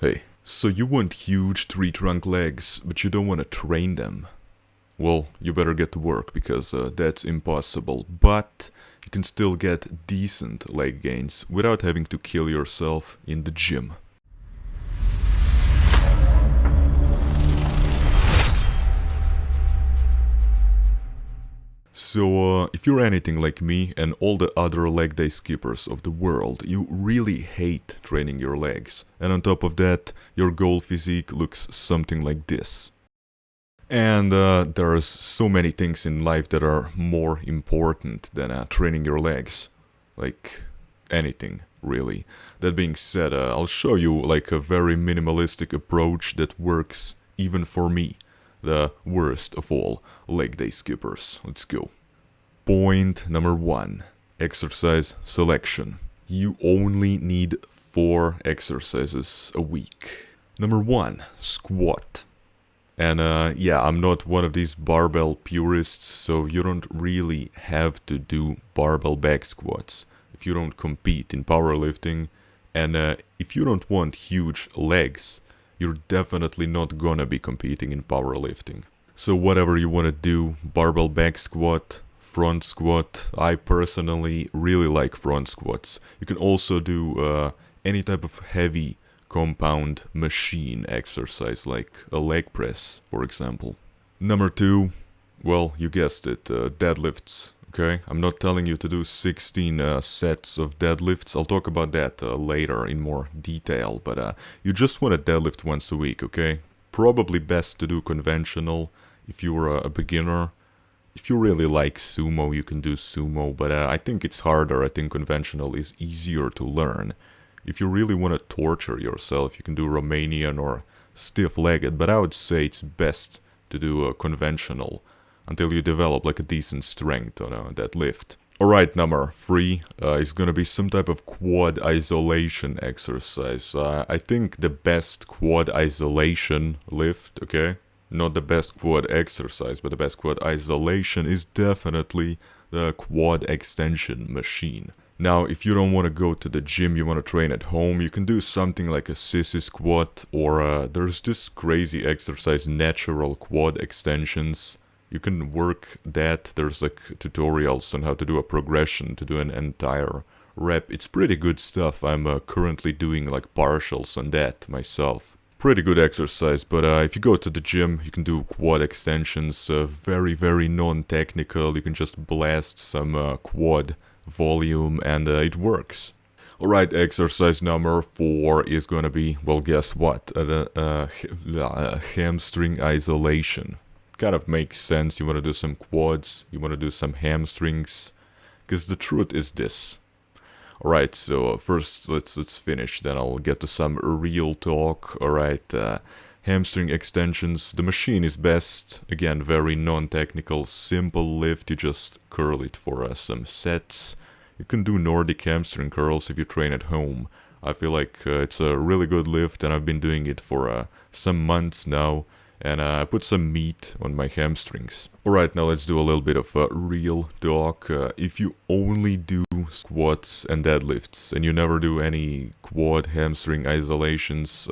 Hey, so you want huge tree-trunk legs, but you don't want to train them? Well, you better get to work, because that's impossible, but you can still get decent leg gains without having to kill yourself in the gym. So, if you're anything like me and all the other leg day skippers of the world, you really hate training your legs. And on top of that, your goal physique looks something like this. And there's so many things in life that are more important than training your legs. Like anything, really. That being said, I'll show you like a very minimalistic approach that works even for me. The worst of all leg day skippers. Let's go. Point number 1. Exercise selection. You only need 4 exercises a week. Number 1. Squat. And yeah, I'm not one of these barbell purists, so you don't really have to do barbell back squats if you don't compete in powerlifting, and if you don't want huge legs, you're definitely not gonna be competing in powerlifting. So whatever you wanna do, barbell back squat, front squat, I personally really like front squats. You can also do any type of heavy compound machine exercise like a leg press, for example. Number 2, well, you guessed it, deadlifts. Okay, I'm not telling you to do 16 sets of deadlifts. I'll talk about that later in more detail, but you just want to deadlift once a week, okay? Probably best to do conventional if you're a beginner. If you really like sumo, you can do sumo, but I think it's harder. I think conventional is easier to learn. If you really want to torture yourself, you can do Romanian or stiff-legged, but I would say it's best to do conventional until you develop like a decent strength on that lift. Alright, number 3 is gonna be some type of quad isolation exercise. I think the best quad isolation lift, okay? Not the best quad exercise, but the best quad isolation is definitely the quad extension machine. Now, if you don't want to go to the gym, you want to train at home, you can do something like a sissy squat, or there's this crazy exercise, natural quad extensions. You can work that. There's like tutorials on how to do a progression, to do an entire rep. It's pretty good stuff. I'm currently doing like partials on that myself. Pretty good exercise, but if you go to the gym, you can do quad extensions, very, very non-technical. You can just blast some quad volume and it works. Alright, exercise number 4 is gonna be, well, guess what? Hamstring isolation. Kind of makes sense. You want to do some quads, you want to do some hamstrings, because the truth is this. Alright, so first let's finish, then I'll get to some real talk. Alright, hamstring extensions. The machine is best. Again, very non-technical, simple lift. You just curl it for some sets. You can do Nordic hamstring curls if you train at home. I feel like it's a really good lift, and I've been doing it for some months now. And I put some meat on my hamstrings. Alright, now let's do a little bit of real talk. If you only do squats and deadlifts, and you never do any quad hamstring isolations,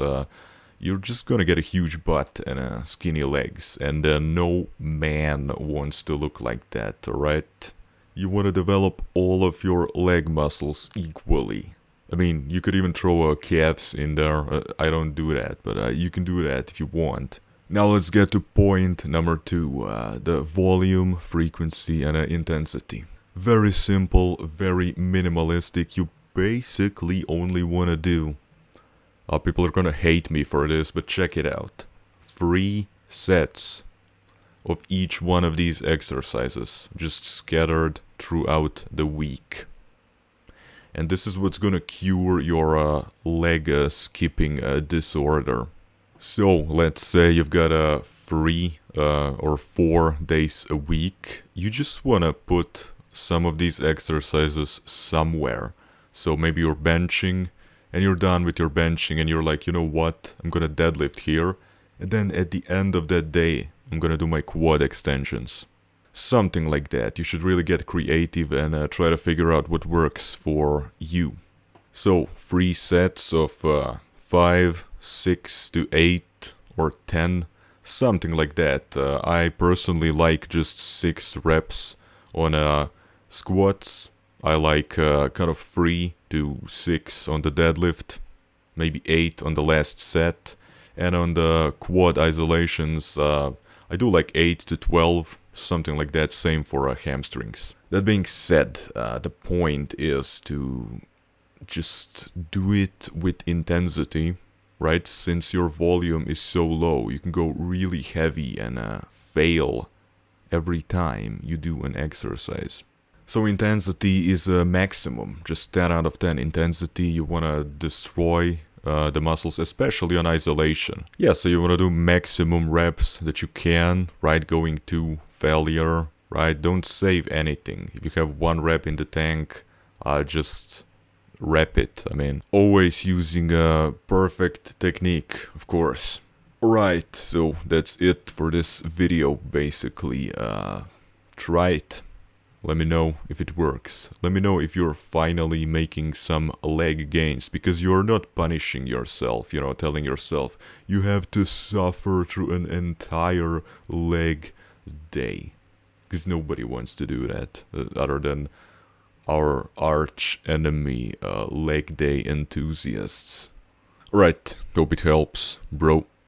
you're just gonna get a huge butt and skinny legs. And no man wants to look like that, alright? You want to develop all of your leg muscles equally. I mean, you could even throw calves in there. I don't do that, but you can do that if you want. Now let's get to point number 2, the volume, frequency, and intensity. Very simple, very minimalistic. You basically only want to do... people are gonna hate me for this, but check it out. 3 sets of each one of these exercises, just scattered throughout the week. And this is what's gonna cure your leg skipping disorder. So, let's say you've got 3 or 4 days a week. You just want to put some of these exercises somewhere. So maybe you're benching, and you're done with your benching, and you're like, you know what, I'm gonna deadlift here. And then at the end of that day, I'm gonna do my quad extensions. Something like that. You should really get creative and try to figure out what works for you. So, 3 sets of 5, 6 to 8 or 10, something like that. I personally like just 6 reps on squats. I like kind of 3 to 6 on the deadlift, maybe 8 on the last set. And on the quad isolations, I do like 8 to 12, something like that, same for hamstrings. That being said, the point is to just do it with intensity, right? Since your volume is so low, you can go really heavy and fail every time you do an exercise. So intensity is a maximum, just 10 out of 10 intensity. You want to destroy the muscles, especially on isolation. Yeah, so you want to do maximum reps that you can, right? Going to failure, right? Don't save anything. If you have 1 rep in the tank, just rep it. I mean, always using a perfect technique, of course. Alright, so that's it for this video, basically. Try it. Let me know if it works. Let me know if you're finally making some leg gains, because you're not punishing yourself, you know, telling yourself you have to suffer through an entire leg day. Because nobody wants to do that, other than our arch enemy, leg day enthusiasts. Alright, hope it helps, bro.